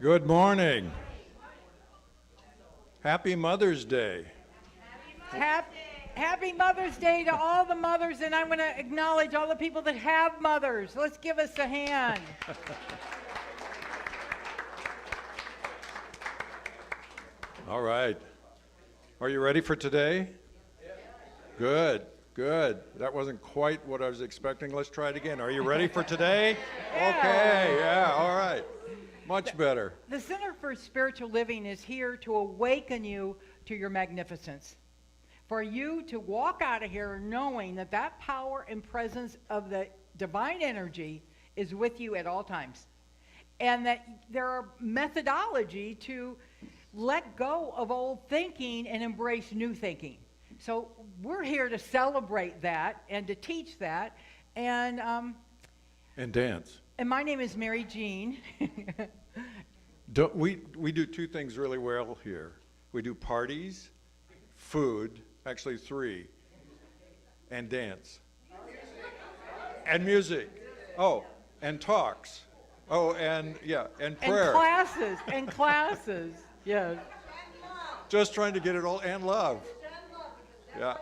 Good morning. Happy Mother's Day. Happy Mother's Day to all the mothers, and I'm going to acknowledge all the people that have mothers. Let's give us a hand. All right. Are you ready for today? Good, good. That wasn't quite what I was expecting. Let's try it again. Are you ready for today? Okay, yeah, all right. Much better. The Center for Spiritual Living is here to awaken you to your magnificence. For you to walk out of here knowing that that power and presence of the divine energy is with you at all times. And that there are methodology to let go of old thinking and embrace new thinking. So we're here to celebrate that and to teach that. And dance. And my name is Mary Jean. We do two things really well here. We do parties, food, actually three, and dance. And music. Oh, and talks. Oh, and yeah, and prayer. And classes, yes. Just trying to get it all, and love. Yeah.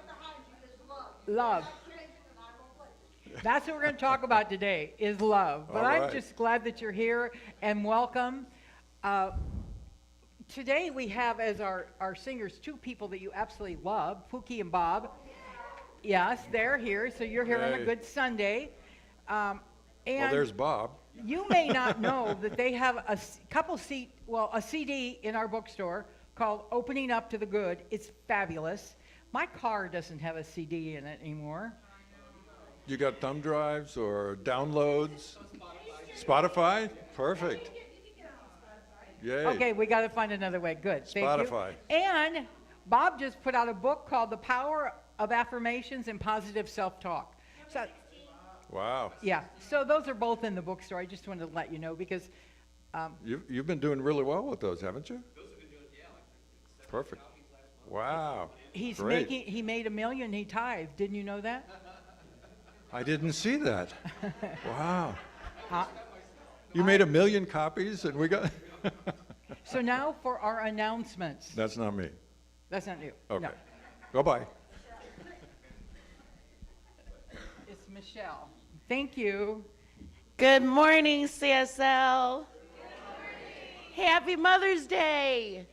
Love. That's what we're going to talk about today, is love. But I'm just glad that you're here, and welcome. Today we have as our singers two people that you absolutely love, Pookie and Bob. Yes, they're here, so you're here on a good Sunday. Well, there's Bob. You may not know that they have a CD in our bookstore called Opening Up to the Good. It's fabulous. My car doesn't have a CD in it anymore. You got thumb drives or downloads? Spotify? Perfect. Yay. Okay, we got to find another way. Good. Spotify. Thank you. And Bob just put out a book called The Power of Affirmations and Positive Self-Talk. So, wow. Yeah. So those are both in the bookstore. I just wanted to let you know because you've been doing really well with those, haven't you? Those have been doing, like perfect. Wow. He made $1 million. He tithed. Didn't you know that? I didn't see that. Wow. You made 1 million copies, and we got. So now for our announcements. That's not me. That's not you. Okay. No. Bye-bye. It's Michelle. Thank you. Good morning, CSL. Good morning. Happy Mother's Day.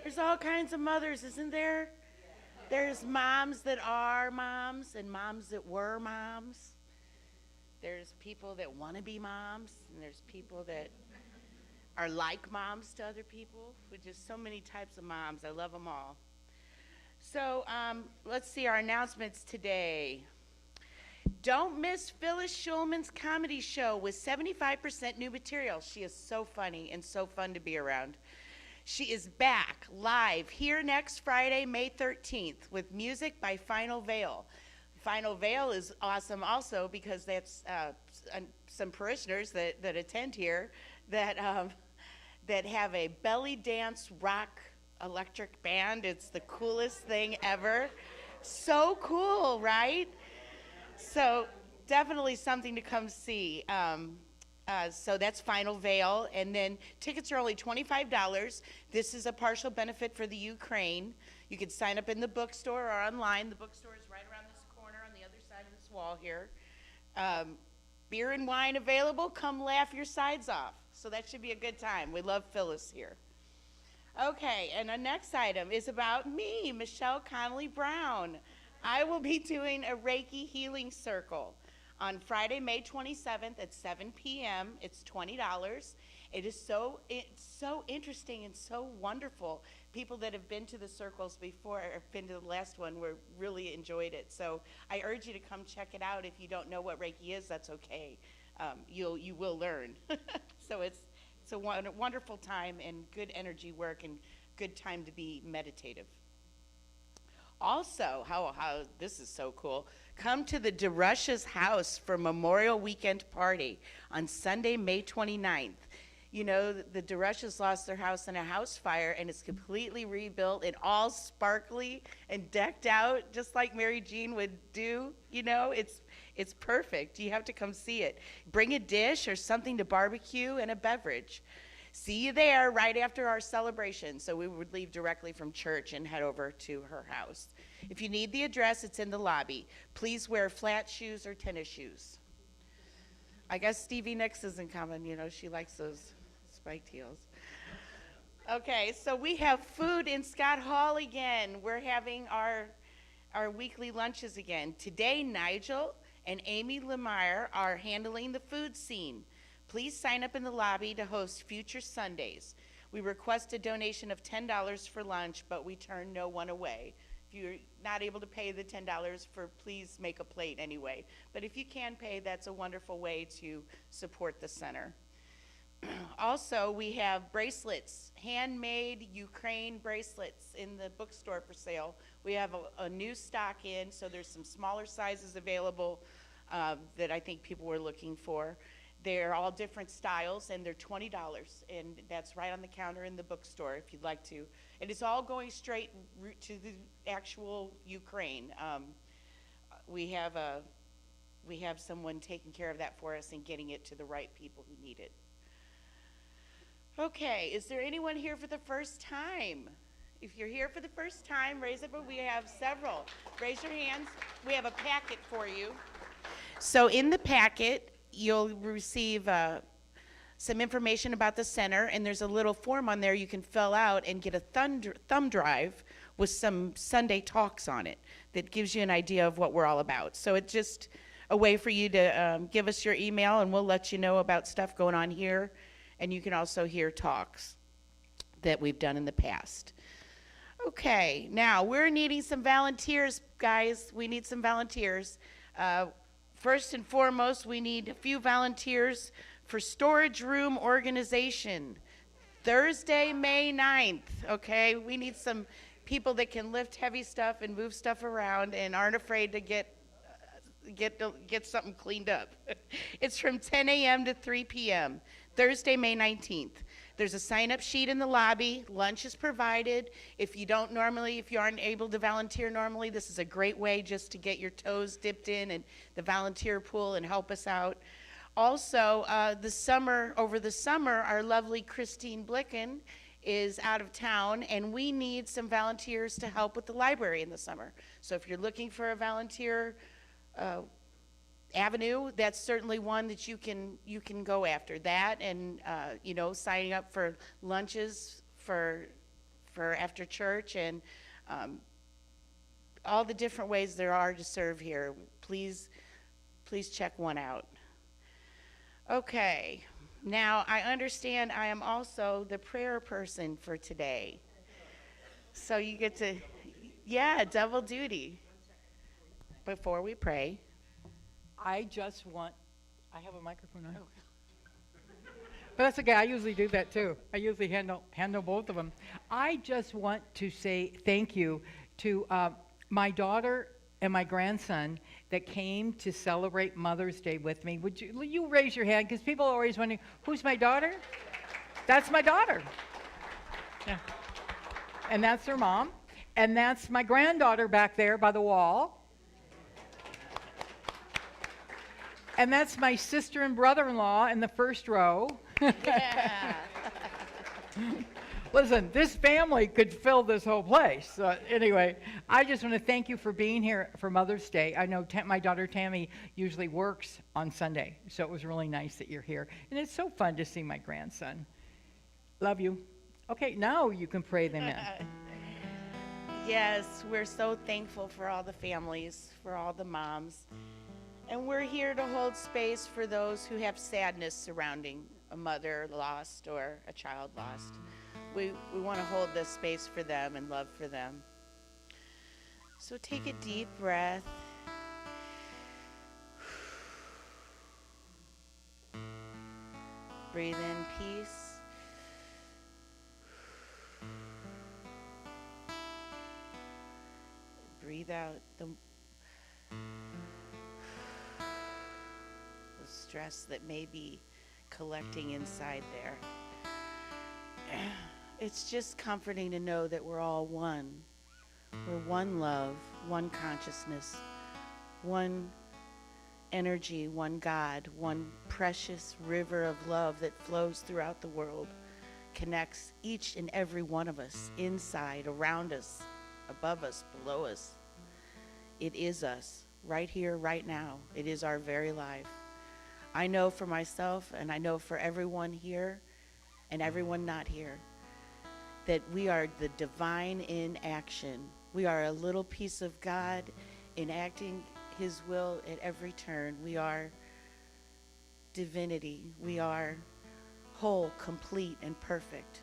There's all kinds of mothers, isn't there? There's moms that are moms and moms that were moms. There's people that want to be moms, and there's people that are like moms to other people. With just so many types of moms. I love them all. So let's see our announcements today. Don't miss Phyllis Schulman's comedy show with 75% new material. She is so funny and so fun to be around. She is back live here next Friday, May 13th, with music by Final Veil. Final Veil is awesome also because that's some parishioners that attend here that have a belly dance rock electric band. It's the coolest thing ever. So cool, right? So definitely something to come see. So that's Final Veil, and then tickets are only $25. This is a partial benefit for the Ukraine. You can sign up in the bookstore or online. The bookstore is right around this corner on the other side of this wall here. Beer and wine available. Come laugh your sides off. So that should be a good time. We love Phyllis here. Okay, and the next item is about me, Michelle Connolly Brown. I will be doing a Reiki Healing Circle on Friday, May 27th at 7 p.m. It's $20. It's so interesting and so wonderful. People that have been to the circles before, or been to the last one, really enjoyed it. So I urge you to come check it out. If you don't know what Reiki is, that's okay. You will learn. So it's a wonderful time and good energy work and good time to be meditative. Also, how this is so cool. Come to the DeRush's house for Memorial Weekend Party on Sunday, May 29th. You know, the DeRush's lost their house in a house fire, and it's completely rebuilt and all sparkly and decked out, just like Mary Jean would do. You know, it's perfect. You have to come see it. Bring a dish or something to barbecue and a beverage. see you there right after our celebration. So we would leave directly from church and head over to her house. If you need the address, it's in the lobby. Please wear flat shoes or tennis shoes. I guess Stevie Nicks isn't coming. You know, she likes those spiked heels. Okay, so we have food in Scott Hall again. We're having our weekly lunches again. Today, Nigel and Amy Lemire are handling the food scene. Please sign up in the lobby to host future Sundays. We request a donation of $10 for lunch, but we turn no one away. If you're not able to pay the $10, please make a plate anyway. But if you can pay, that's a wonderful way to support the center. Also, we have bracelets, handmade Ukraine bracelets in the bookstore for sale. We have a new stock in, so there's some smaller sizes available that I think people were looking for. They're all different styles, and they're $20, and that's right on the counter in the bookstore if you'd like to. And it's all going straight to the actual Ukraine. We have someone taking care of that for us and getting it to the right people who need it. Okay, is there anyone here for the first time? If you're here for the first time, raise it, but we have several. Raise your hands. We have a packet for you. So in the packet, you'll receive some information about the center, and there's a little form on there you can fill out and get a thumb drive with some Sunday talks on it that gives you an idea of what we're all about. So it's just a way for you to give us your email, and we'll let you know about stuff going on here. And you can also hear talks that we've done in the past. Okay, now we're needing some volunteers, guys. We need some volunteers. First and foremost, we need a few volunteers for storage room organization. Thursday, May 9th, okay? We need some people that can lift heavy stuff and move stuff around and aren't afraid to get something cleaned up. It's from 10 a.m. to 3 p.m., Thursday, May 19th. There's a sign-up sheet in the lobby. Lunch is provided. If you aren't able to volunteer normally, this is a great way just to get your toes dipped in and the volunteer pool and help us out. Also, over the summer, our lovely Christine Blicken is out of town, and we need some volunteers to help with the library in the summer. So if you're looking for a volunteer avenue, that's certainly one that you can go after. That and signing up for lunches for after church and all the different ways there are to serve here. Please check one out. Okay, now I understand I am also the prayer person for today, so you get to double duty. Before we pray, I have a microphone on. But that's okay, I usually do that too. I usually handle both of them. I just want to say thank you to my daughter and my grandson that came to celebrate Mother's Day with me. Would you raise your hand? Because people are always wondering, who's my daughter? That's my daughter. Yeah. And that's her mom. And that's my granddaughter back there by the wall. And that's my sister and brother-in-law in the first row. yeah. Listen, this family could fill this whole place. Anyway, I just want to thank you for being here for Mother's Day. I know my daughter Tammy usually works on Sunday, so it was really nice that you're here. And it's so fun to see my grandson. Love you. Okay, now you can pray them in. Yes, we're so thankful for all the families, for all the moms. And we're here to hold space for those who have sadness surrounding a mother lost or a child lost. We want to hold this space for them and love for them. So take a deep breath. Breathe in peace. Breathe out the stress that may be collecting inside there. It's just comforting to know that we're all one. We're one love, one consciousness, one energy, one God, one precious river of love that flows throughout the world. connects each and every one of us, inside, around us, above us, below us. It is us, right here, right now. It is our very life. I know for myself, and I know for everyone here and everyone not here, that we are the divine in action. We are a little piece of God enacting his will at every turn. We are divinity. We are whole, complete, and perfect.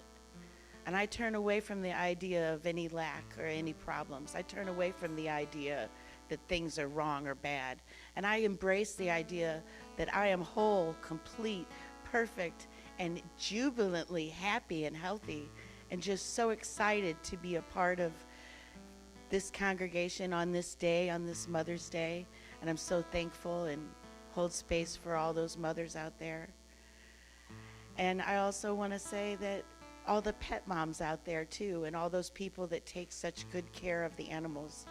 And I turn away from the idea of any lack or any problems. I turn away from the idea that things are wrong or bad. And I embrace the idea that I am whole, complete, perfect, and jubilantly happy and healthy, and just so excited to be a part of this congregation on this day, on this Mother's Day. And I'm so thankful and hold space for all those mothers out there. And I also want to say that all the pet moms out there too, and all those people that take such good care of the animals,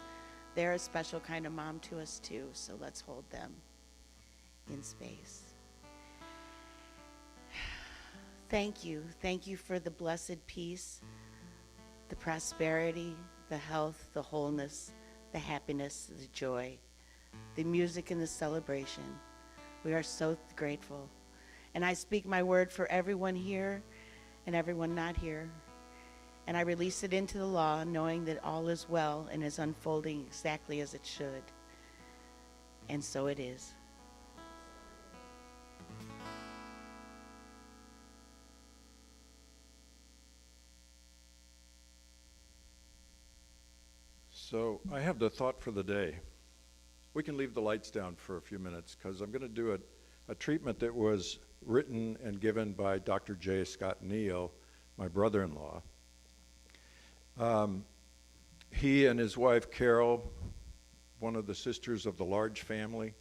they're a special kind of mom to us too, so let's hold them in space. Thank you. Thank you for the blessed peace, the prosperity, the health, the wholeness, the happiness, the joy, the music and the celebration. We are so grateful. And I speak my word for everyone here and everyone not here. And I release it into the law, knowing that all is well and is unfolding exactly as it should. And so it is. So I have the thought for the day. We can leave the lights down for a few minutes because I'm going to do a treatment that was written and given by Dr. J. Scott Neal, my brother-in-law. He and his wife, Carol, one of the sisters of the large family,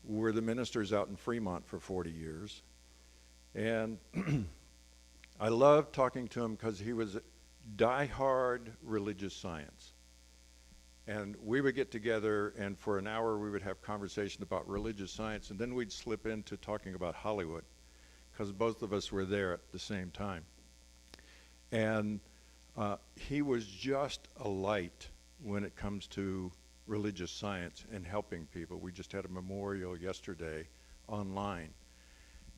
were the ministers out in Fremont for 40 years. And I loved talking to him because he was diehard religious science. And we would get together, and for an hour we would have conversation about religious science, and then we'd slip into talking about Hollywood, because both of us were there at the same time. And he was just a light when it comes to religious science and helping people. We just had a memorial yesterday online,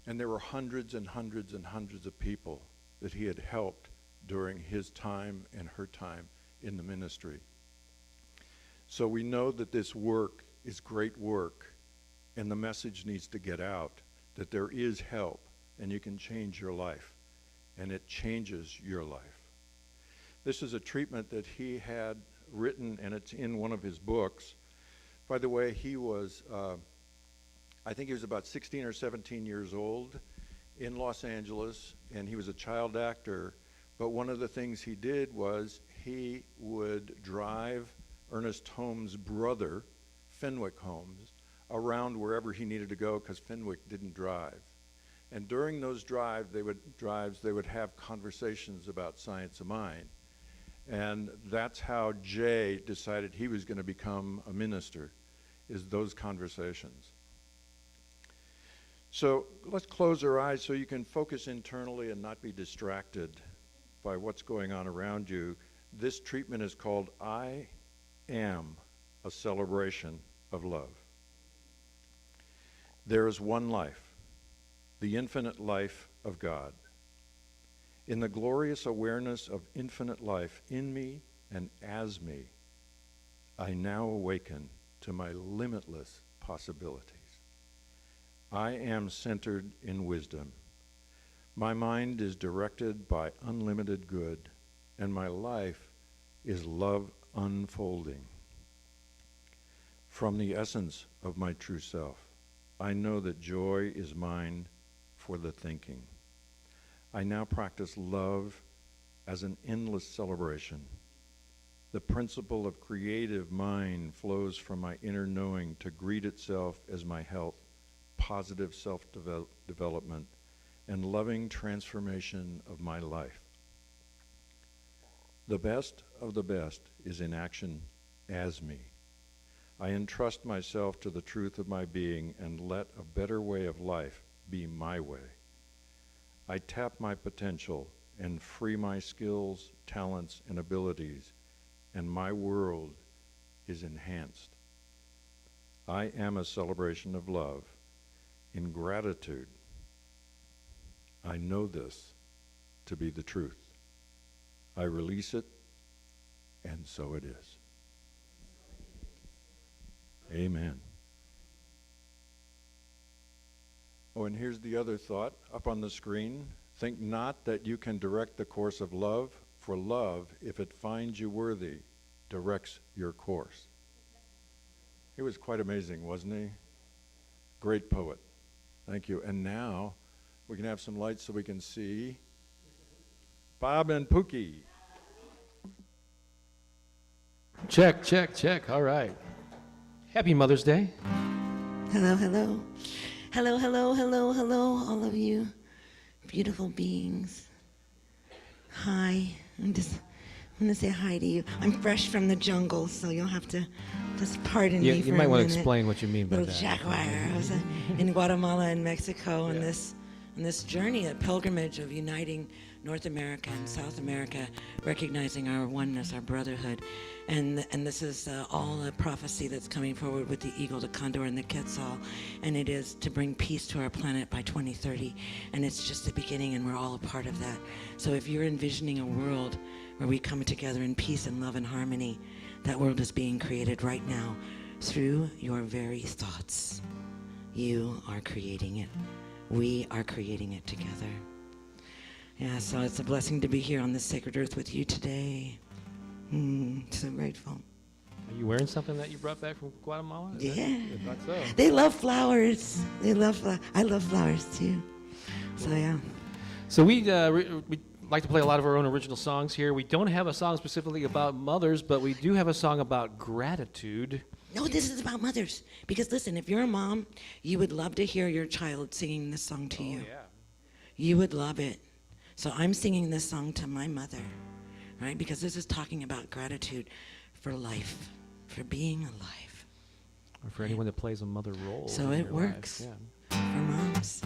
and there were hundreds and hundreds and hundreds of people that he had helped during his time and her time in the ministry. So we know that this work is great work, and the message needs to get out that there is help, and you can change your life, and it changes your life. This is a treatment that he had written, and it's in one of his books. By the way, he was, I think he was about 16 or 17 years old in Los Angeles, and he was a child actor, but one of the things he did was he would drive Ernest Holmes' brother, Fenwick Holmes, around wherever he needed to go because Fenwick didn't drive. And during those drives, they would have conversations about science of mind. And that's how Jay decided he was going to become a minister, is those conversations. So let's close our eyes so you can focus internally and not be distracted by what's going on around you. This treatment is called I Am a Celebration of Love. There is one life, the infinite life of God. In the glorious awareness of infinite life in me and as me, I now awaken to my limitless possibilities. I am centered in wisdom. My mind is directed by unlimited good, and my life is love unfolding. From the essence of my true self, I know that joy is mine for the thinking. I now practice love as an endless celebration. The principle of creative mind flows from my inner knowing to greet itself as my health, positive self-development, and loving transformation of my life. The best of the best is in action as me. I entrust myself to the truth of my being and let a better way of life be my way. I tap my potential and free my skills, talents, and abilities, and my world is enhanced. I am a celebration of love. In gratitude, I know this to be the truth. I release it, and so it is. Amen. Oh, and here's the other thought up on the screen. Think not that you can direct the course of love, for love, if it finds you worthy, directs your course. He was quite amazing, wasn't he? Great poet. Thank you. And now we can have some lights so we can see Bob and Pookie. Check, check, check. All right. Happy Mother's Day. Hello, hello. Hello, hello, hello, hello, all of you beautiful beings. Hi. I want to say hi to you. I'm fresh from the jungle, so you'll have to just pardon me for a minute. You might want to explain what you mean by Little that. jaguar. I was in Guatemala and Mexico on this journey, a pilgrimage of uniting North America and South America, recognizing our oneness, our brotherhood. And this is all a prophecy that's coming forward with the eagle, the condor, and the quetzal. And it is to bring peace to our planet by 2030. And it's just the beginning, and we're all a part of that. So if you're envisioning a world where we come together in peace and love and harmony, that world is being created right now through your very thoughts. You are creating it. We are creating it together. Yeah, so it's a blessing to be here on this sacred earth with you today. So grateful. Are you wearing something that you brought back from Guatemala? Is Yeah. I thought so. They love flowers. I love flowers too. So yeah. So we like to play a lot of our own original songs here. We don't have a song specifically about mothers, but we do have a song about gratitude. No, this is about mothers. Because listen, if you're a mom, you would love to hear your child singing this song to you. Yeah. You would love it. So I'm singing this song to my mother, right? Because this is talking about gratitude for life, for being alive, Or for anyone that plays a mother role. So in it their works. lives. Yeah. for moms.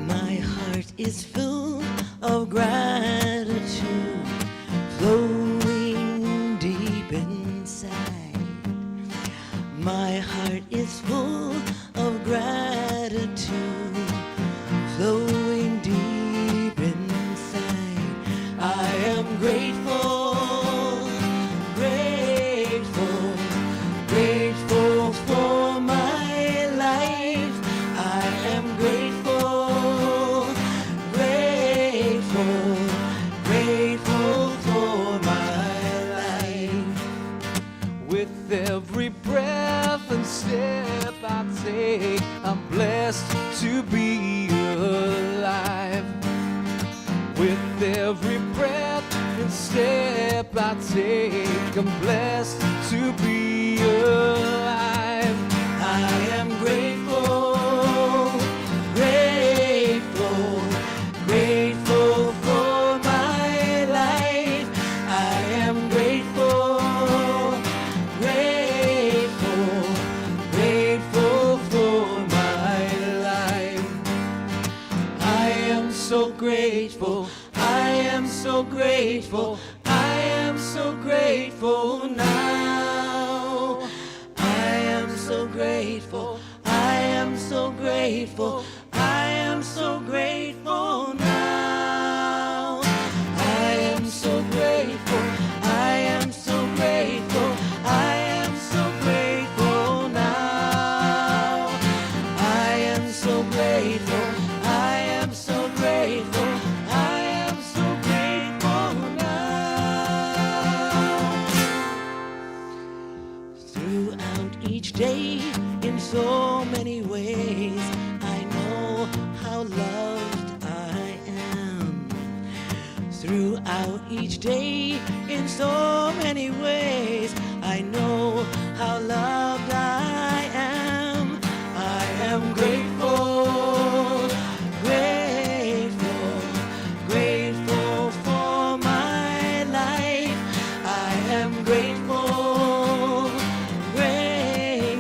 My heart is full of gratitude, flowing deep inside. My heart is full of gratitude, flowing deep inside. I am grateful, grateful, grateful for my life. I am grateful, grateful, grateful for my life. With every breath and step I take, I'm blessed to be alive. With every breath and step I take, I'm blessed to be alive. I am grateful, grateful, grateful for my life. I am grateful, grateful, grateful for my life. I am so grateful, I am so grateful, I am so grateful now. I am so grateful, I am so grateful, I am so grateful now. I am so grateful, I am so grateful, I am so grateful now. I am so grateful, I am so grateful, I am so grateful now. Throughout each day, in so many ways, I know how loved I am. Throughout each day, in so many ways, I know how loved I am. I am grateful, grateful, grateful for my life. I am grateful, grateful,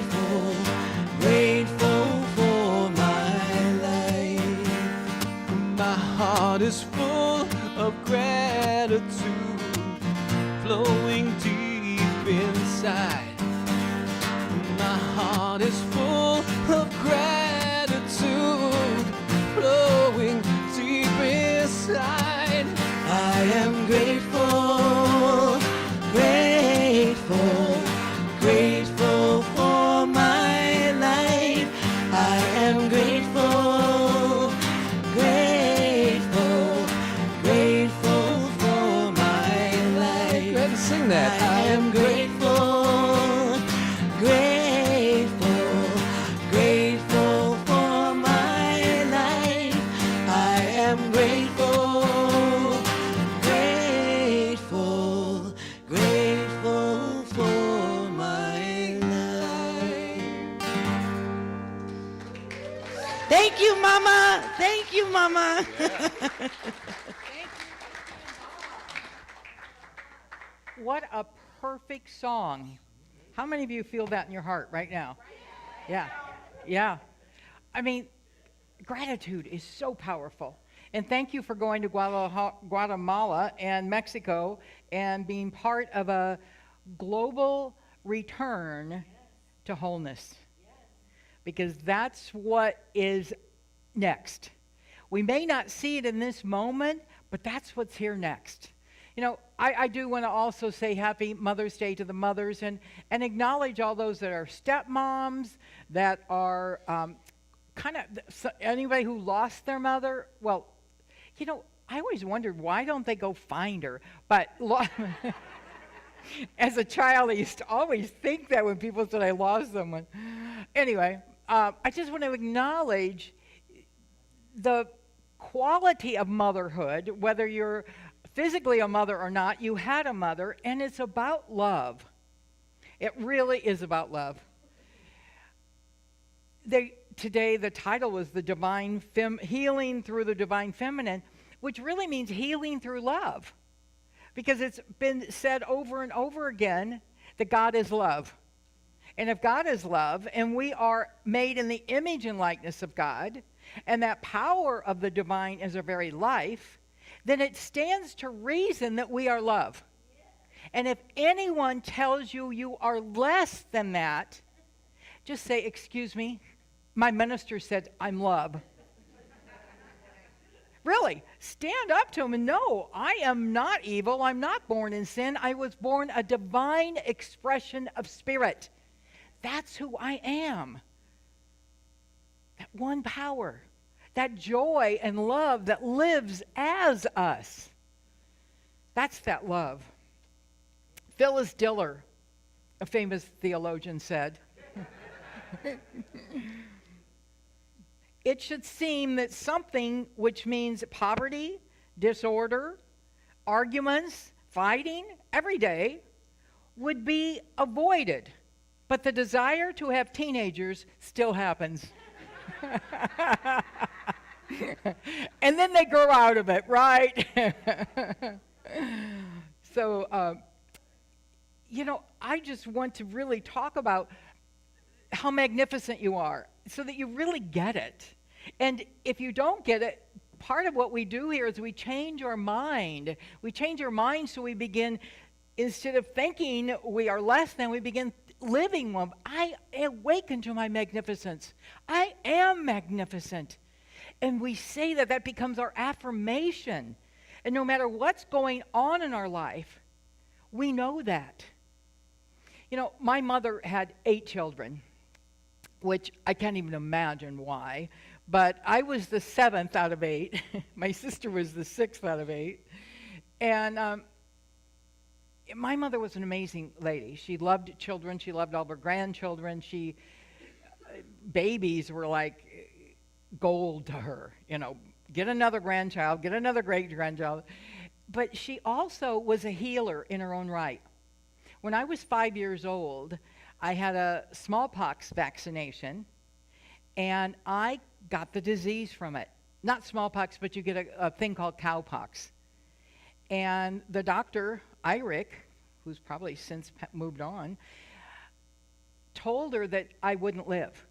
My heart is full of gratitude, flowing deep inside. My heart is full of gratitude, flowing deep inside. I am grateful, grateful, grateful for my life. I am grateful, grateful, grateful for my life. Go ahead and sing that. I am grateful, grateful, grateful for my life. I am grateful, grateful, grateful for my life. Thank you, Mama. Thank you, Mama. What a perfect song. How many of you feel that in your heart right now? Yeah. Yeah. I mean, gratitude is so powerful. And thank you for going to Guatemala and Mexico and being part of a global return to wholeness. Because that's what is next. We may not see it in this moment, but that's what's here next. You know, I do want to also say Happy Mother's Day to the mothers and acknowledge all those that are stepmoms, that are anybody who lost their mother. Well, you know, I always wondered, why don't they go find her? But as a child, I used to always think that when people said I lost someone. Anyway, I just want to acknowledge the quality of motherhood, whether you're physically a mother or not. You had a mother, and it's about love. It really is about love. Today, the title was the Divine Healing Through the Divine Feminine, which really means healing through love. Because it's been said over and over again that God is love. And if God is love, and we are made in the image and likeness of God, and that power of the divine is our very life, then it stands to reason that we are love. And if anyone tells you you are less than that, just say, excuse me, my minister said I'm love. Really, stand up to him and no, I am not evil. I'm not born in sin. I was born a divine expression of spirit. That's who I am. That one power, that joy and love that lives as us. That's that love. Phyllis Diller, a famous theologian, said, it should seem that something which means poverty, disorder, arguments, fighting every day would be avoided. But the desire to have teenagers still happens. And then they grow out of it, right? So, you know, I just want to really talk about how magnificent you are so that you really get it. And if you don't get it, part of what we do here is we change our mind. We change our mind so we begin, instead of thinking we are less than, we begin living one. I awaken to my magnificence. I am magnificent. And we say that, that becomes our affirmation. And no matter what's going on in our life, we know that. You know, my mother had 8 children, which I can't even imagine why. But I was the 7th out of 8. My sister was the 6th out of 8. And my mother was an amazing lady. She loved children. She loved all her grandchildren. Babies were like gold to her. You know, get another grandchild, get another great-grandchild. But she also was a healer in her own right. When I was 5 years old, I had a smallpox vaccination, and I got the disease from it. Not smallpox, but you get a thing called cowpox. And the doctor, Irick, who's probably since moved on, told her that I wouldn't live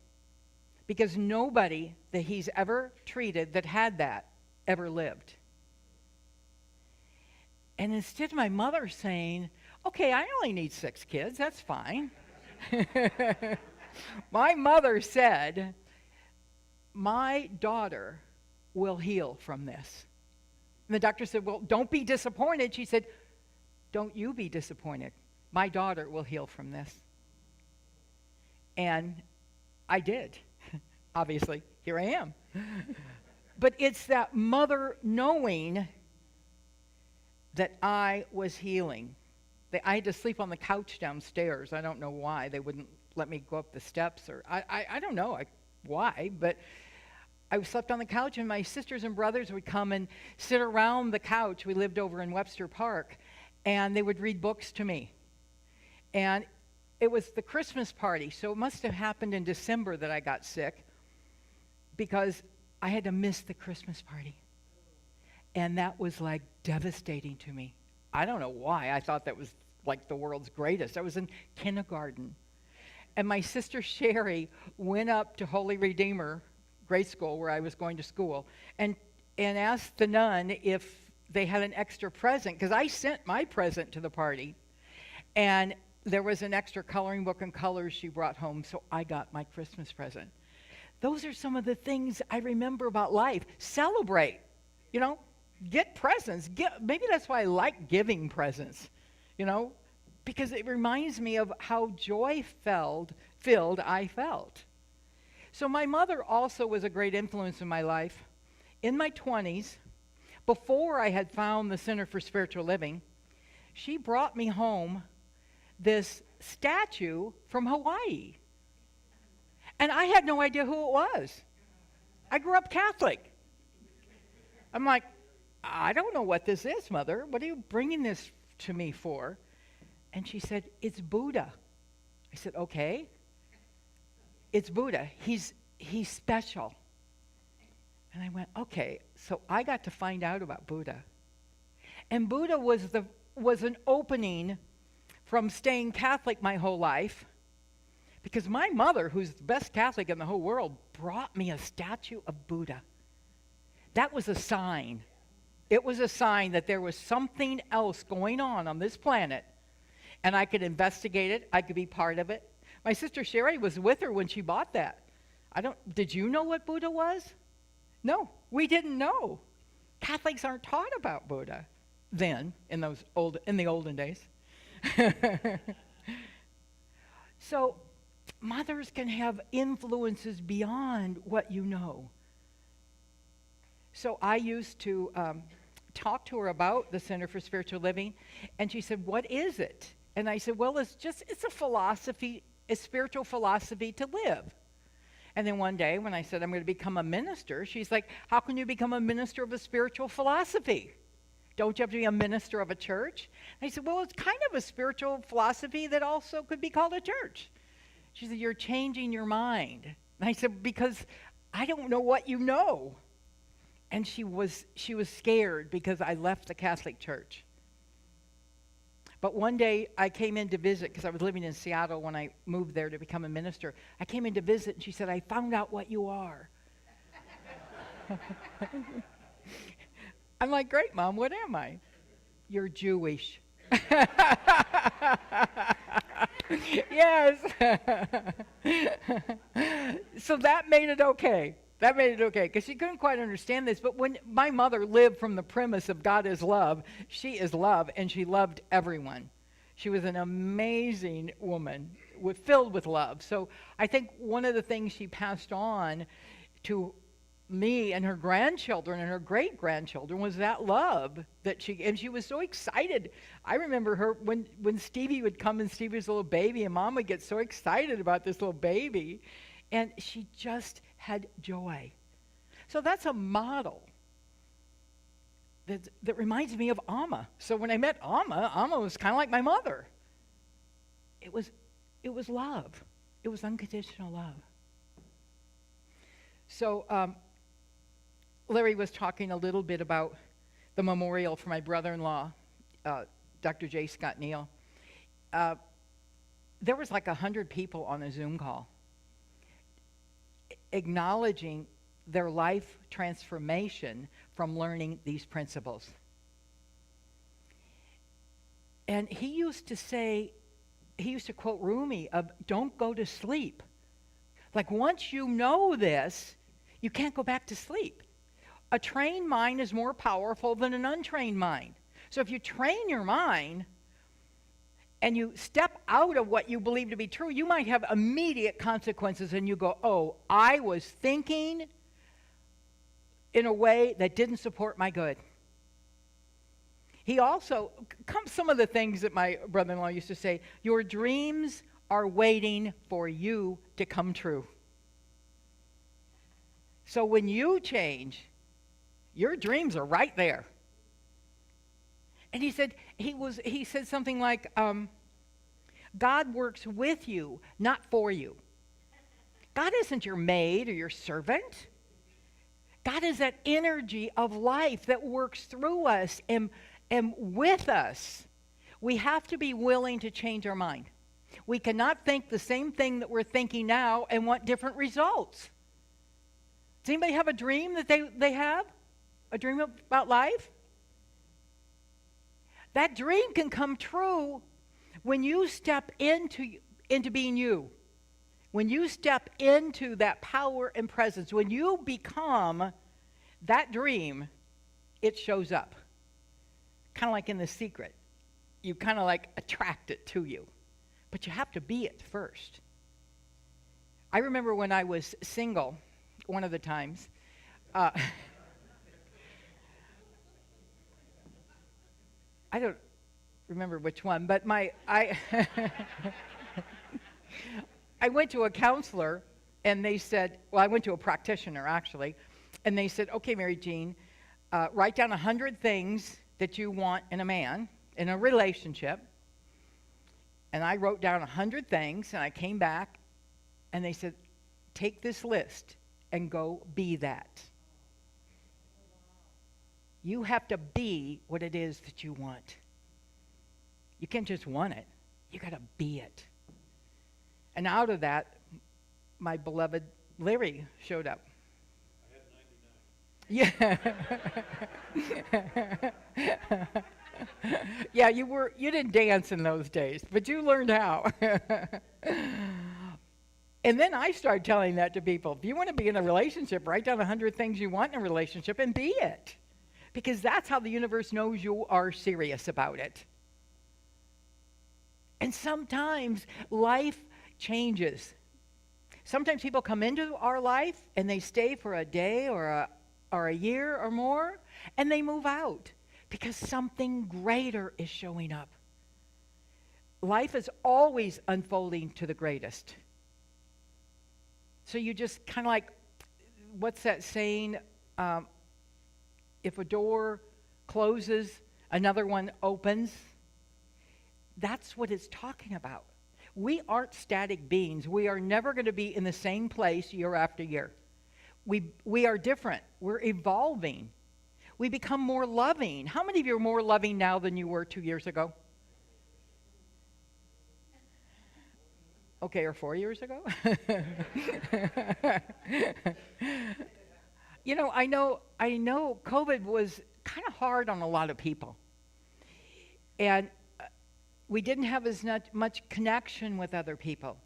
because nobody that he's ever treated that had that ever lived. And instead of my mother saying, okay, I only need 6 kids, that's fine. My mother said, my daughter will heal from this. And the doctor said, well, don't be disappointed. She said, don't you be disappointed. My daughter will heal from this. And I did. Obviously, here I am. But it's that mother knowing that I was healing. I had to sleep on the couch downstairs. I don't know why. They wouldn't let me go up the steps, or I don't know why, but I slept on the couch, and my sisters and brothers would come and sit around the couch. We lived over in Webster Park, and they would read books to me. And it was the Christmas party, so it must have happened in December that I got sick, because I had to miss the Christmas party. And that was like devastating to me. I don't know why. I thought that was like the world's greatest. I was in kindergarten. And my sister Sherry went up to Holy Redeemer grade school, where I was going to school, and asked the nun if they had an extra present, because I sent my present to the party. And there was an extra coloring book and colors she brought home, so I got my Christmas present. Those are some of the things I remember about life. Celebrate, get presents. Maybe that's why I like giving presents, because it reminds me of how joy-filled I felt. So my mother also was a great influence in my life. In my 20s, before I had found the Center for Spiritual Living, she brought me home this statue from Hawaii. And I had no idea who it was. I grew up Catholic. I'm like, I don't know what this is, Mother. What are you bringing this to me for? And she said, it's Buddha. I said, okay. It's Buddha. He's special. And I went, okay. So I got to find out about Buddha. And Buddha was an opening from staying Catholic my whole life, because my mother, who's the best Catholic in the whole world, brought me a statue of Buddha. That was a sign. It was a sign that there was something else going on this planet, and I could investigate it. I could be part of it. My sister Sherry was with her when she bought that. Did you know what Buddha was? No, we didn't know. Catholics aren't taught about Buddha then, in the olden days. So mothers can have influences beyond what you know. So I used to talk to her about the Center for Spiritual Living, and she said, what is it? And I said, well, it's a philosophy, a spiritual philosophy to live. And then one day when I said I'm going to become a minister, she's like, how can you become a minister of a spiritual philosophy? Don't you have to be a minister of a church? And I said, well, it's kind of a spiritual philosophy that also could be called a church. She said, you're changing your mind. And I said, because I don't know what you know. And she was scared because I left the Catholic Church. But one day I came in to visit, because I was living in Seattle when I moved there to become a minister. I came in to visit, and she said, I found out what you are. I'm like, great, Mom, what am I? You're Jewish. Yes. So that made it okay. Because she couldn't quite understand this. But when my mother lived from the premise of God is love, she is love, and she loved everyone. She was an amazing woman, filled with love. So I think one of the things she passed on to me and her grandchildren and her great-grandchildren was that love that she was so excited. I remember her when Stevie would come, and Stevie was a little baby, and Mom would get so excited about this little baby, and she just had joy. So that's a model that reminds me of Amma. So when I met Amma was kind of like my mother. It was love. It was unconditional love. So Larry was talking a little bit about the memorial for my brother-in-law, Dr. J. Scott Neal. There was like 100 people on a Zoom call acknowledging their life transformation from learning these principles. And he used to quote Rumi of, don't go to sleep. Like once you know this, you can't go back to sleep. A trained mind is more powerful than an untrained mind. So if you train your mind and you step out of what you believe to be true, you might have immediate consequences and you go, oh, I was thinking in a way that didn't support my good. He also, some of the things that my brother-in-law used to say, your dreams are waiting for you to come true. So when you change, your dreams are right there. And he said something like, God works with you, not for you. God isn't your maid or your servant. God is that energy of life that works through us and with us. We have to be willing to change our mind. We cannot think the same thing that we're thinking now and want different results. Does anybody have a dream that they have? A dream about life? That dream can come true when you step into being you. When you step into that power and presence. When you become that dream, it shows up. Kind of like in The Secret. You kind of like attract it to you. But you have to be it first. I remember when I was single, one of the times, I don't remember which one, but I went to a counselor, and they said, well, I went to a practitioner, actually, and they said, okay, Mary Jean, write down 100 things that you want in a man, in a relationship. And I wrote down 100 things, and I came back, and they said, take this list and go be that. You have to be what it is that you want. You can't just want it. You got to be it. And out of that, my beloved Larry showed up. I had 99. Yeah. Yeah, you didn't dance in those days, but you learned how. And then I started telling that to people. If you want to be in a relationship, write down 100 things you want in a relationship and be it. Because that's how the universe knows you are serious about it. And sometimes life changes. Sometimes people come into our life and they stay for a day or a year or more, and they move out because something greater is showing up. Life is always unfolding to the greatest. So you just kind of like, what's that saying? If a door closes, another one opens. That's what it's talking about. We aren't static beings. We are never going to be in the same place year after year. We are different. We're evolving. We become more loving. How many of you are more loving now than you were 2 years ago? Okay, or 4 years ago? You know, I know COVID was kind of hard on a lot of people. And we didn't have as much connection with other people.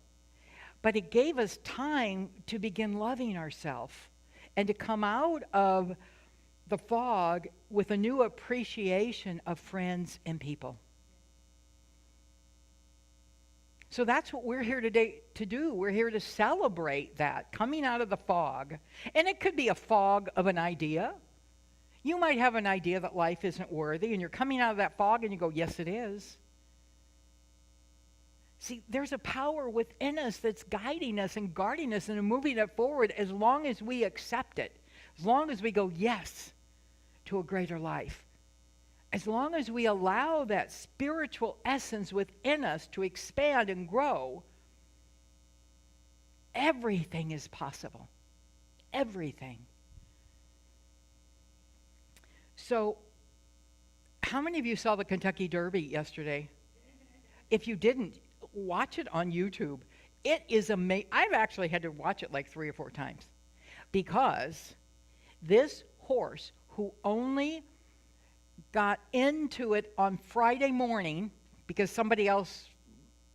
But it gave us time to begin loving ourselves and to come out of the fog with a new appreciation of friends and people. So that's what we're here today to do. We're here to celebrate that, coming out of the fog. And it could be a fog of an idea. You might have an idea that life isn't worthy, and you're coming out of that fog and you go, yes, it is. See, there's a power within us that's guiding us and guarding us and moving it forward as long as we accept it, as long as we go yes to a greater life. As long as we allow that spiritual essence within us to expand and grow, everything is possible. Everything. So, how many of you saw the Kentucky Derby yesterday? If you didn't, watch it on YouTube. It is amazing. I've actually had to watch it like 3 or 4 times. because this horse, who only got into it on Friday morning because somebody else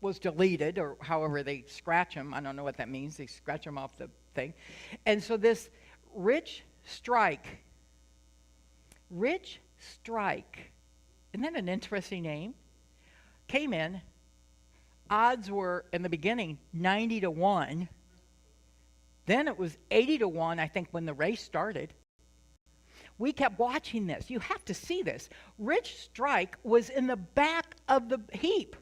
was deleted, or however they scratch them. I don't know what that means. They scratch them off the thing. And so this Rich Strike, isn't that an interesting name? Came in. Odds were, in the beginning, 90-1. Then it was 80-1, I think, when the race started. We kept watching this. You have to see this. Rich Strike was in the back of the heap.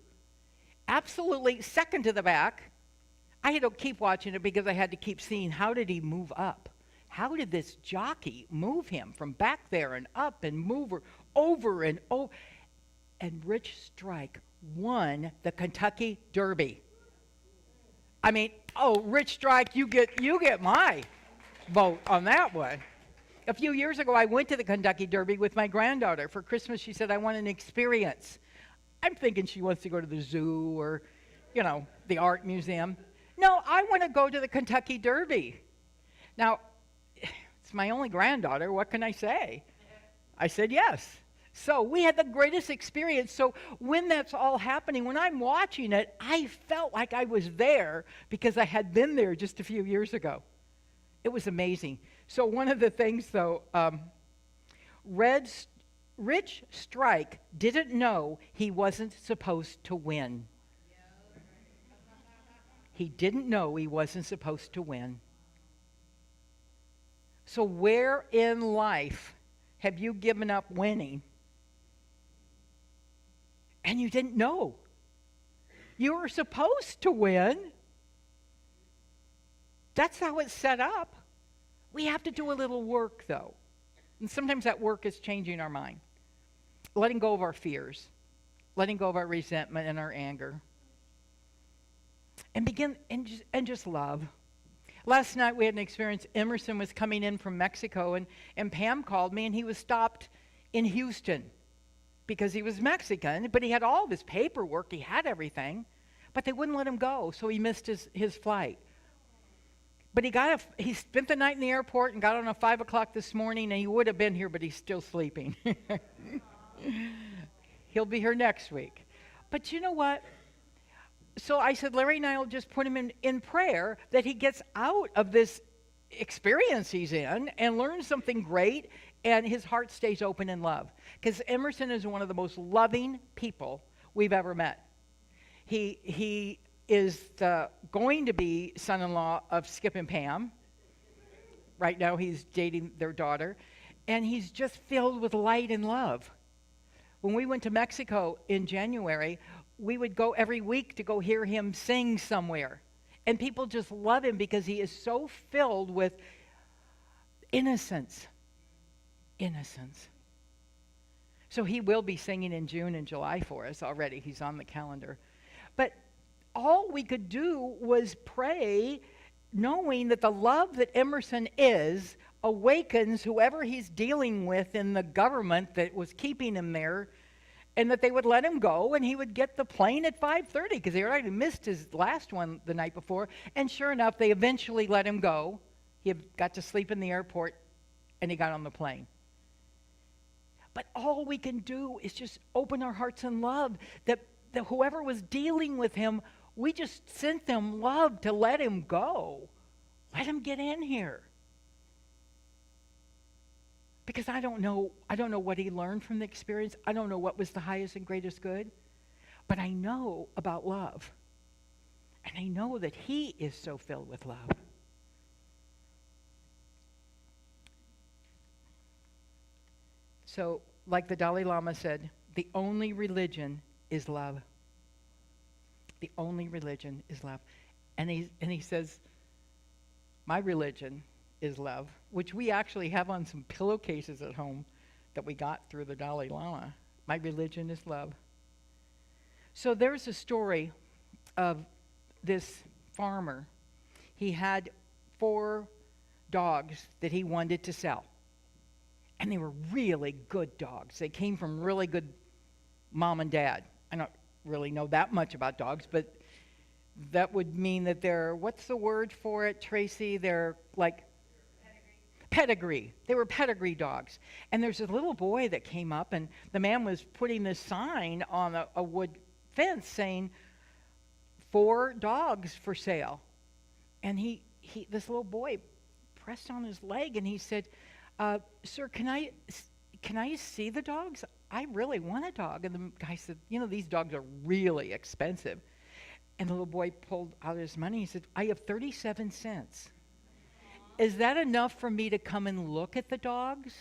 Absolutely second to the back. I had to keep watching it because I had to keep seeing, how did he move up? How did this jockey move him from back there and up and move over and over? And Rich Strike won the Kentucky Derby. I mean, Rich Strike, you get my vote on that one. A few years ago, I went to the Kentucky Derby with my granddaughter. For Christmas, she said, I want an experience. I'm thinking she wants to go to the zoo or, the art museum. No, I want to go to the Kentucky Derby. Now, it's my only granddaughter. What can I say? I said yes. So we had the greatest experience. So when that's all happening, when I'm watching it, I felt like I was there because I had been there just a few years ago. It was amazing. So one of the things, though, Rich Strike didn't know he wasn't supposed to win. He didn't know he wasn't supposed to win. So where in life have you given up winning and you didn't know? You were supposed to win. That's how it's set up. We have to do a little work, though. And sometimes that work is changing our mind. Letting go of our fears. Letting go of our resentment and our anger. And begin and just love. Last night we had an experience. Emerson was coming in from Mexico, and Pam called me, and he was stopped in Houston because he was Mexican, but he had all of his paperwork. He had everything, but they wouldn't let him go, so he missed his flight. But he spent the night in the airport and got on at 5 o'clock this morning, and he would have been here, but he's still sleeping. He'll be here next week. But you know what? So I said, Larry and I will just put him in prayer that he gets out of this experience he's in and learns something great, and his heart stays open in love. Because Emerson is one of the most loving people we've ever met. He is going to be son-in-law of Skip and Pam. Right now he's dating their daughter. And he's just filled with light and love. When we went to Mexico in January, we would go every week to go hear him sing somewhere. And people just love him because he is so filled with innocence. Innocence. So he will be singing in June and July for us already. He's on the calendar. But all we could do was pray, knowing that the love that Emerson is awakens whoever he's dealing with in the government that was keeping him there, and that they would let him go, and he would get the plane at 5:30 because he already missed his last one the night before. And sure enough, they eventually let him go. He got to sleep in the airport, and he got on the plane. But all we can do is just open our hearts in love, that whoever was dealing with him, we just sent them love to let him go. Let him get in here. Because I don't know what he learned from the experience. I don't know what was the highest and greatest good. But I know about love. And I know that he is so filled with love. So, like the Dalai Lama said, the only religion is love. The only religion is love. And he says, my religion is love, which we actually have on some pillowcases at home that we got through the Dalai Lama. My religion is love. So there's a story of this farmer. He had 4 dogs that he wanted to sell. And they were really good dogs. They came from really good mom and dad. I don't really know that much about dogs, but that would mean that they're, what's the word for it, Tracy? They're like pedigree. They were pedigree dogs. And there's a little boy that came up, and the man was putting this sign on a wood fence saying, 4 dogs for sale. And this little boy pressed on his leg, and he said, sir, can I see the dogs? I really want a dog. And the guy said, these dogs are really expensive. And the little boy pulled out his money. He said, I have 37 cents. Is that enough for me to come and look at the dogs?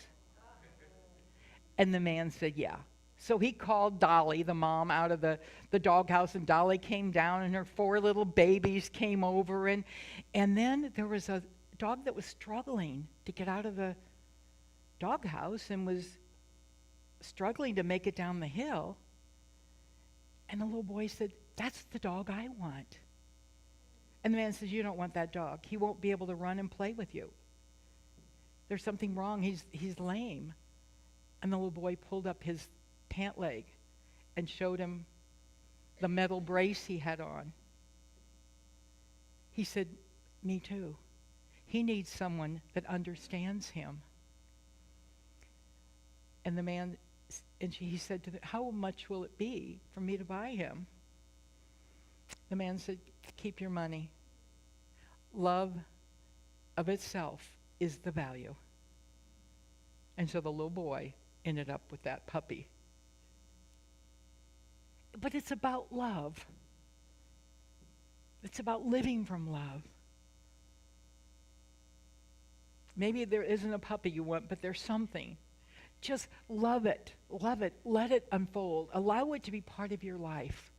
And the man said, yeah. So he called Dolly, the mom, out of the doghouse, and Dolly came down, and her 4 little babies came over. And then there was a dog that was struggling to get out of the doghouse and was struggling to make it down the hill. And the little boy said, that's the dog I want. And the man says, you don't want that dog. He won't be able to run and play with you. There's something wrong. He's lame. And the little boy pulled up his pant leg and showed him the metal brace he had on. He said, me too. He needs someone that understands him. And the man, he said to them, how much will it be for me to buy him? The man said, keep your money. Love of itself is the value. And so the little boy ended up with that puppy. But it's about love. It's about living from love. Maybe there isn't a puppy you want, but there's something. Just love it, let it unfold. Allow it to be part of your life.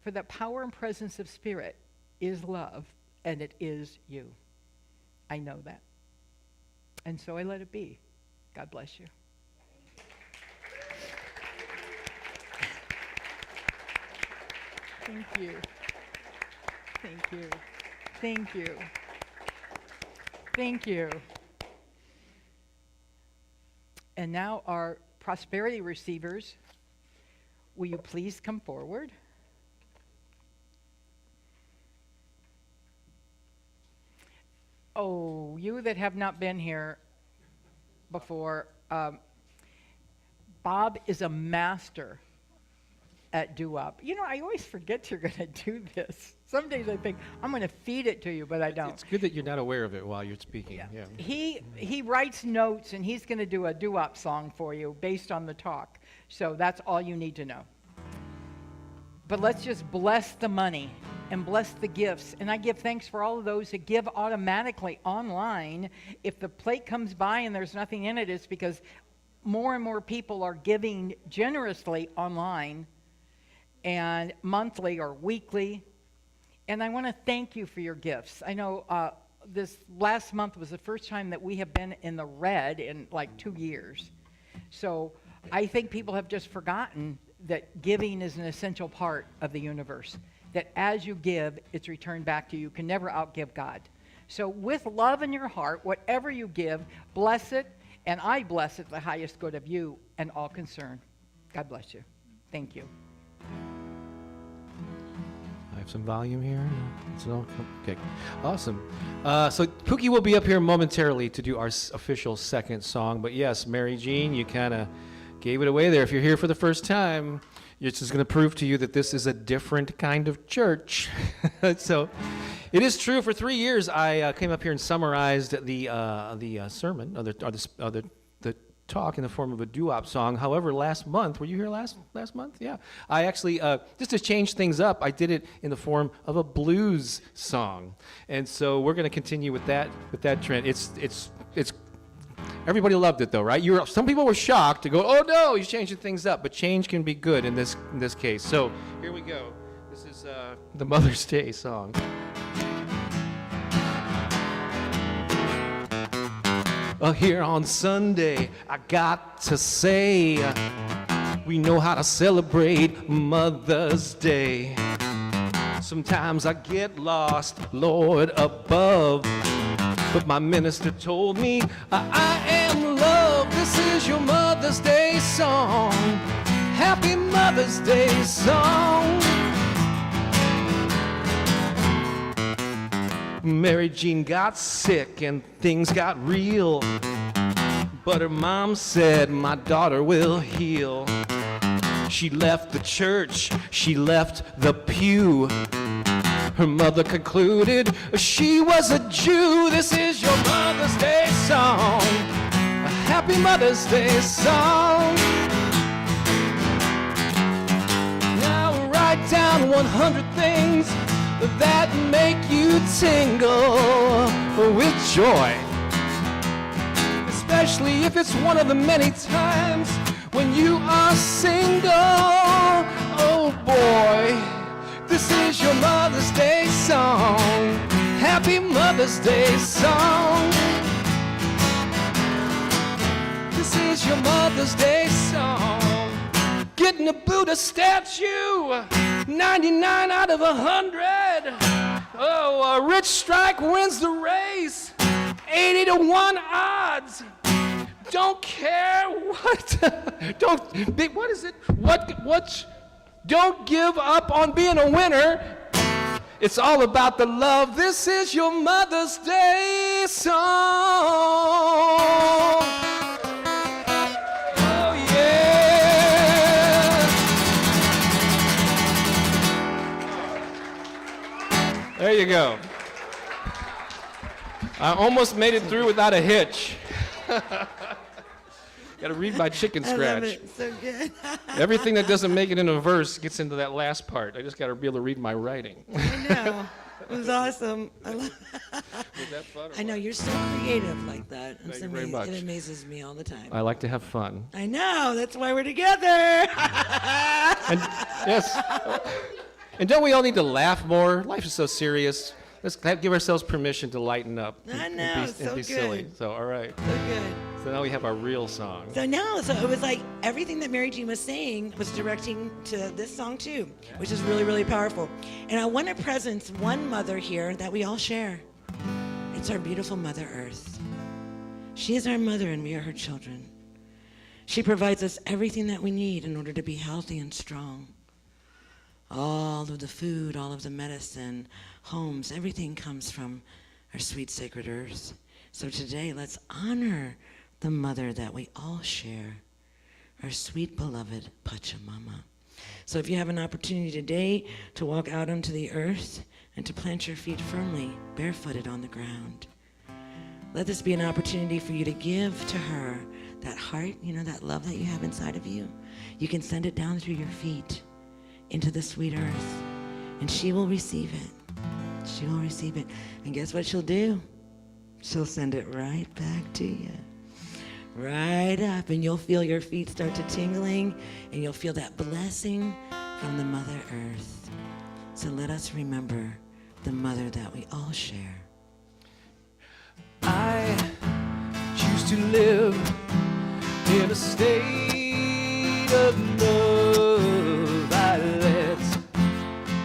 For the power and presence of Spirit is love, and it is you. I know that. And so I let it be. God bless you. Thank you. Thank you. Thank you. Thank you. And now our prosperity receivers, will you please come forward? Oh, you that have not been here before, Bob is a master at doo-wop. I always forget you're going to do this. Some days I think, I'm going to feed it to you, but I don't. It's good that you're not aware of it while you're speaking. Yeah. He writes notes, and he's going to do a doo-wop song for you based on the talk. So that's all you need to know. But let's just bless the money and bless the gifts. And I give thanks for all of those who give automatically online. If the plate comes by and there's nothing in it, it's because more and more people are giving generously online and monthly or weekly. And I want to thank you for your gifts. I know this last month was the first time that we have been in the red in like 2 years. So I think people have just forgotten that giving is an essential part of the universe. That as you give, it's returned back to you. You can never outgive God. So with love in your heart, whatever you give, bless it, and I bless it the highest good of you and all concerned. God bless you. Thank you. I have some volume here. It's all okay. Awesome. So Pookie will be up here momentarily to do our official second song. But yes, Mary Jean, you kind of gave it away there. If you're here for the first time, it's just going to prove to you that this is a different kind of church. So it is true. For 3 years, I came up here and summarized the sermon, or the talk in the form of a doo-wop song. However, last month, were you here last month? Yeah. I actually, just to change things up, I did it in the form of a blues song. And so we're going to continue with that trend. It's everybody loved it though, right? Some people were shocked to go, oh no, he's changing things up, but change can be good in this case. So here we go. This is the Mother's Day song. Here on Sunday, I got to say, we know how to celebrate Mother's Day. Sometimes I get lost, Lord above, but my minister told me I am love. This is your Mother's Day song. Happy Mother's Day song. Mary Jean got sick and things got real. But her mom said, my daughter will heal. She left the church, she left the pew. Her mother concluded she was a Jew. This is your Mother's Day song, a happy Mother's Day song. Now write down 100 things that make you tingle with joy. Especially if it's one of the many times when you are single. Oh boy, this is your Mother's Day song, happy Mother's Day song. This is your Mother's Day song. Getting a Buddha statue, 99 out of 100. Oh, a rich strike wins the race, 80 to 1 odds. Don't care what, what is it? Don't give up on being a winner. It's all about the love. This is your Mother's Day song. Oh, yeah. There you go. I almost made it through without a hitch. Got to read my chicken scratch. I love it. So good. Everything that doesn't make it in a verse gets into that last part. I just got to be able to read my writing. I know. It was awesome. Was that fun? I know, you're so creative like that. Thank you very much. It amazes me all the time. I like to have fun. I know, that's why we're together. And yes. And don't we all need to laugh more? Life is so serious. Let's give ourselves permission to lighten up. I know, and so be good. silly. So, all right. So good. So now we have our real song. So it was like everything that Mary Jean was saying was directing to this song too, which is really, really powerful. And I want to present one mother here that we all share. It's our beautiful Mother Earth. She is our mother and we are her children. She provides us everything that we need in order to be healthy and strong. All of the food, all of the medicine, homes, everything comes from our sweet sacred earth. So today, let's honor the mother that we all share, our sweet beloved Pachamama. So if you have an opportunity today to walk out onto the earth and to plant your feet firmly, barefooted on the ground, let this be an opportunity for you to give to her that heart, that love that you have inside of you. You can send it down through your feet into the sweet earth, and she will receive it. She will receive it. And guess what she'll do? She'll send it right back to you. Right up, and you'll feel your feet start to tingling, and you'll feel that blessing from the Mother Earth. So let us remember the mother that we all share. I choose to live in a state of love. I let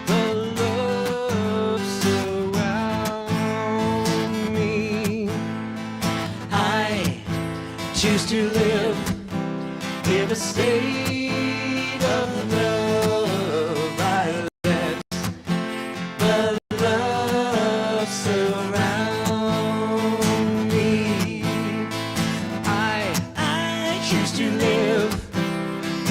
the love surround me. I choose to live in a state of love. I let the love surround me. I choose to live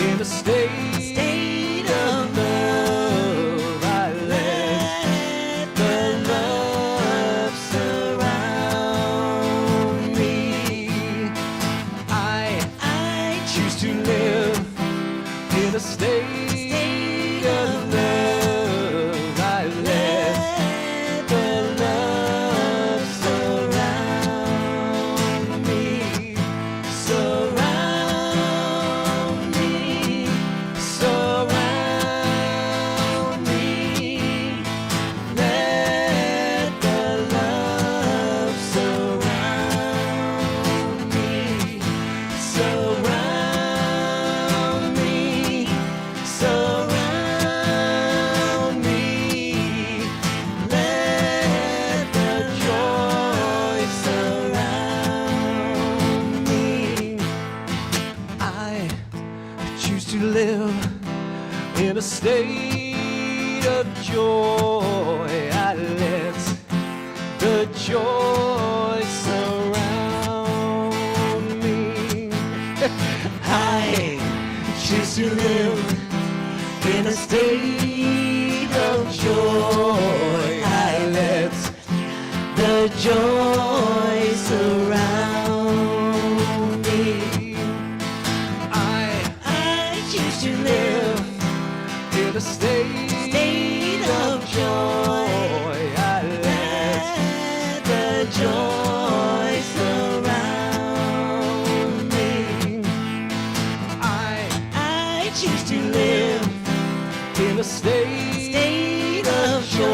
in a state of love. I let the love surround me. I choose to live in a state of love. I let the love surround me. Surround me. Surround me. Let the love surround me. Surround me. Surround me. Let the joy surround me. I choose to live in a state of joy. I let the joy surround me. I choose to live in a state of joy. I let the joy surround me. I choose to live in a state of joy. I let the joy surround me. I choose to live in a state of joy.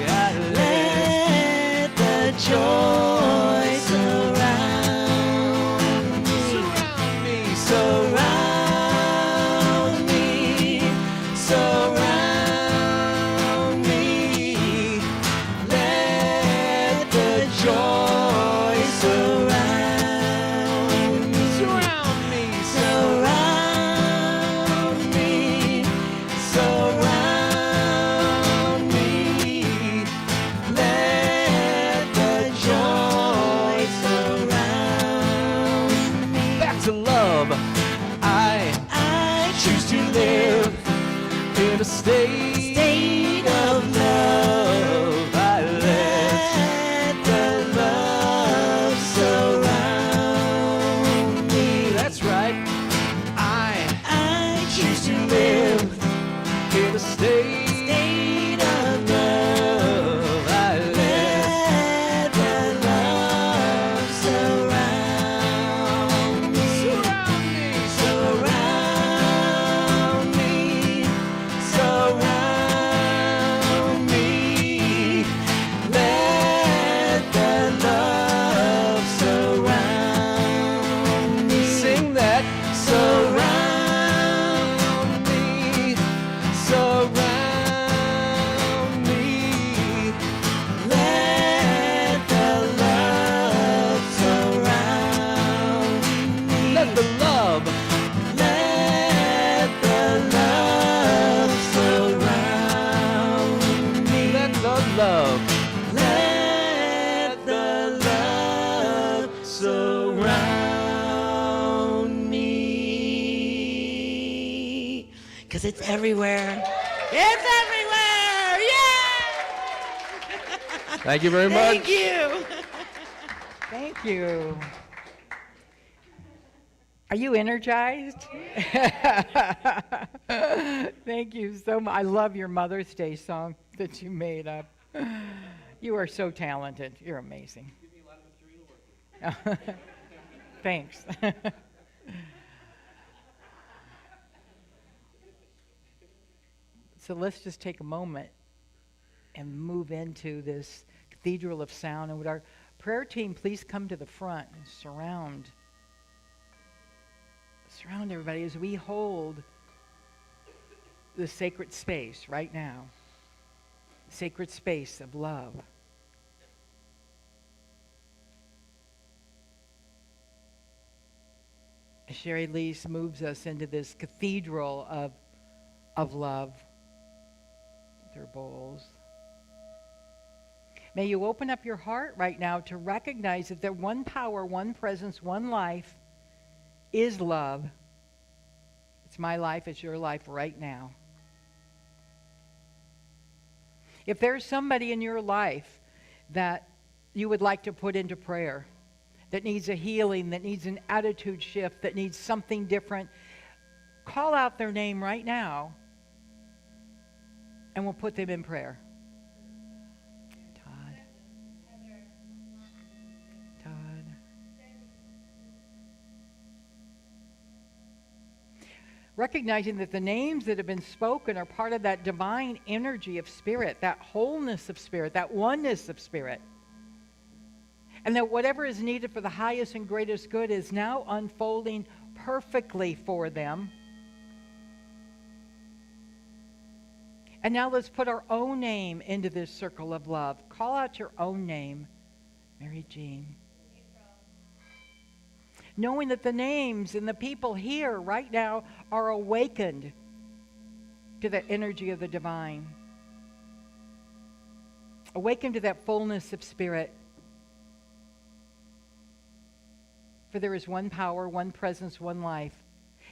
I let the joy surround me. Surround me. Surround me. Let the joy surround me. Surround me. Surround me. Surround me. Let the joy surround me. Back to love. I choose to live in a state of love. I let the love surround me. That's right. I choose to live in a state of love. I let the love surround me. Surround me. Surround me. Let the love surround me. Sing that. Surround me. Surround me. Let the love surround me. Let the love. Let the love surround me. Let the love. Let the love surround me. 'Cause it's everywhere. It's everywhere. Yeah. Thank you very much. Thank you. Thank you. Are you energized? Thank you so much. I love your Mother's Day song that you made up. You are so talented. You're amazing. Thanks. So let's just take a moment and move into this cathedral of sound. And would our prayer team please come to the front and surround everybody as we hold the sacred space right now. Sacred space of love. As Sherry Lease moves us into this cathedral of love with her bowls. May you open up your heart right now to recognize that there one power, one presence, one life is love. It's my life, it's your life right now. If there's somebody in your life that you would like to put into prayer, that needs a healing, that needs an attitude shift, that needs something different, call out their name right now and we'll put them in prayer. Todd. Recognizing that the names that have been spoken are part of that divine energy of spirit, that wholeness of spirit, that oneness of spirit. And that whatever is needed for the highest and greatest good is now unfolding perfectly for them. And now let's put our own name into this circle of love. Call out your own name, Mary Jean. Knowing that the names and the people here right now are awakened to the energy of the divine. Awaken to that fullness of spirit. For there is one power, one presence, one life.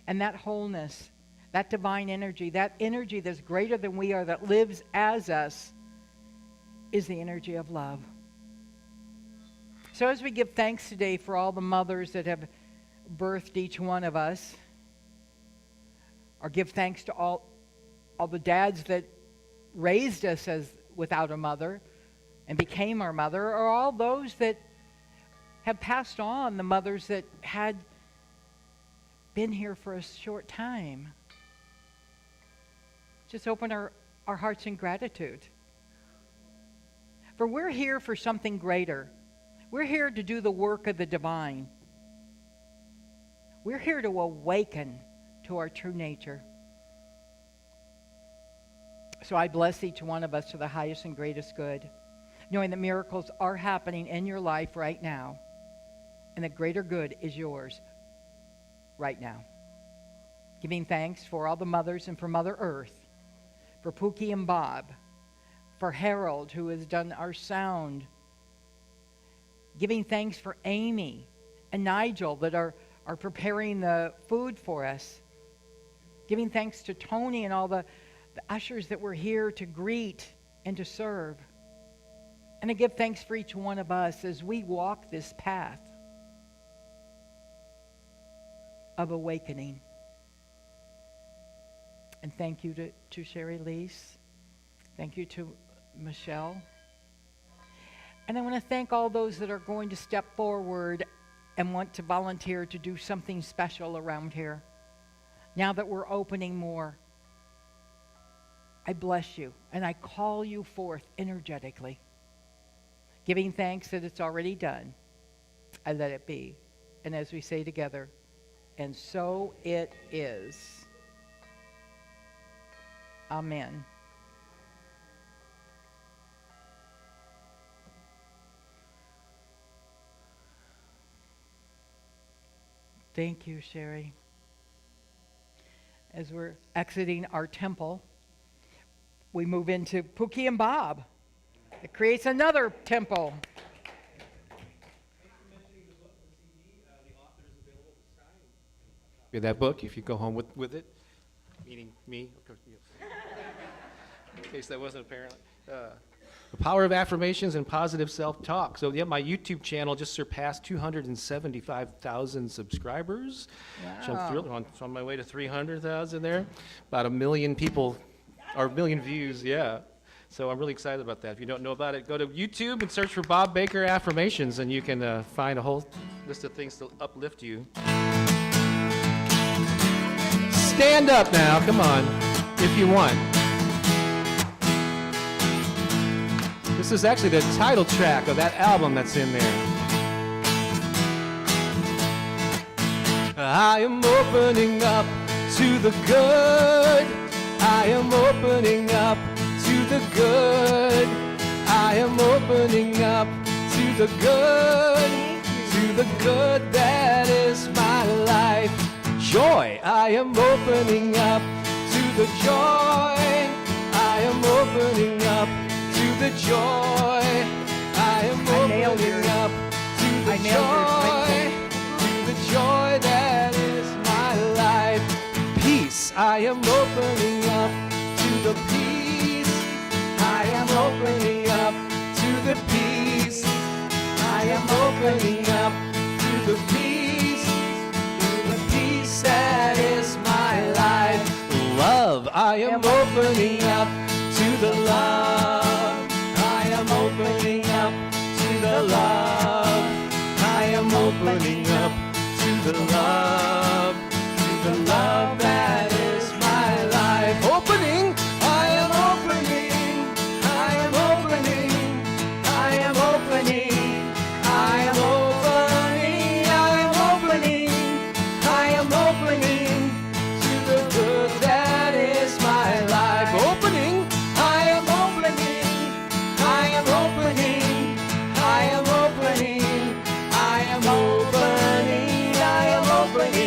And that wholeness, that divine energy, that energy that's greater than we are, that lives as us, is the energy of love. So as we give thanks today for all the mothers that have birthed each one of us, or give thanks to all the dads that raised us as without a mother and became our mother, or all those that have passed on, the mothers that had been here for a short time. Just open our hearts in gratitude. For we're here for something greater. We're here to do the work of the divine. We're here to awaken to our true nature. So I bless each one of us to the highest and greatest good, knowing that miracles are happening in your life right now, and the greater good is yours right now. Giving thanks for all the mothers and for Mother Earth, for Pookie and Bob, for Harold, who has done our sound. Giving thanks for Amy and Nigel that are preparing the food for us. Giving thanks to Tony and all the ushers that were here to greet and to serve. And I give thanks for each one of us as we walk this path of awakening. And thank you to Sherry Lease. Thank you to Michelle. And I want to thank all those that are going to step forward and want to volunteer to do something special around here. Now that we're opening more, I bless you and I call you forth energetically, giving thanks that it's already done. I let it be. And as we say together, and so it is. Amen. Thank you, Sherry. As we're exiting our temple, we move into Pookie and Bob. It creates another temple. That book, if you go home with it, meaning me, of course, in case that wasn't apparent. The Power of Affirmations and Positive Self-Talk. So, yeah, my YouTube channel just surpassed 275,000 subscribers. Wow. So I'm thrilled. I'm on my way to 300,000 there. About 1 million people, or 1 million views, yeah. So I'm really excited about that. If you don't know about it, go to YouTube and search for Bob Baker Affirmations, and you can find a whole list of things to uplift you. Stand up now, come on, if you want. This is actually the title track of that album that's in there. I am opening up to the good. I am opening up to the good. I am opening up to the good that is my life. Joy, I am opening up to the joy. I am opening up to the joy. I am opening up to the joy that is my life. Peace, I am opening up to the peace. I am opening up to the peace. I am opening up to the peace. That is my life. Love, I am opening up to the love. I am opening up to the love. I am opening up to the love. To the love that is my life. Opening, I am opening. I am opening. I am opening. I am opening. I am opening. I am opening to the good that is my life. Opening, I am opening. I am opening. I am opening. I am opening. I am opening.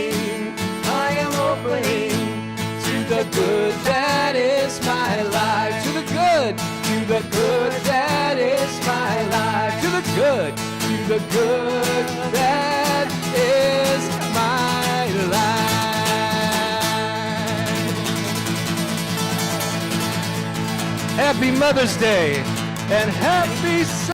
good, to the good that is my life. Happy Mother's Day and happy